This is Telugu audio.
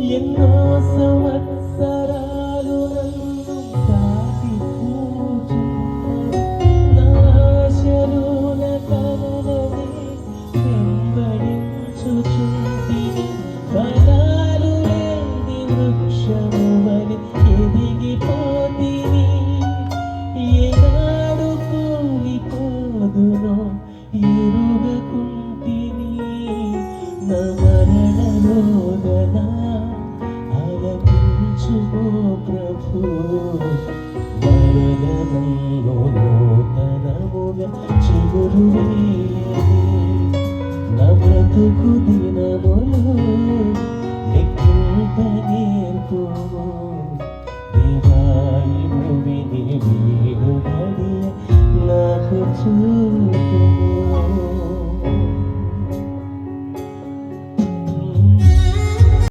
ఎన్నో సంవత్సరాలు నన్ను దాటి కూర్చున్నది నాశలుల కలలని వెంబడించుచుంటిని ఫలాలు లేని వృక్షము వలె ఎదిగిపోతిని ఏనాడు కూలిపోదునో ఎరుగకుంటిని నా మరణ రోదన ఆలకించుకో ప్రభు మరణమంలో నూతనముగా చిగురు వేయని నా బ్రతుకు దినములు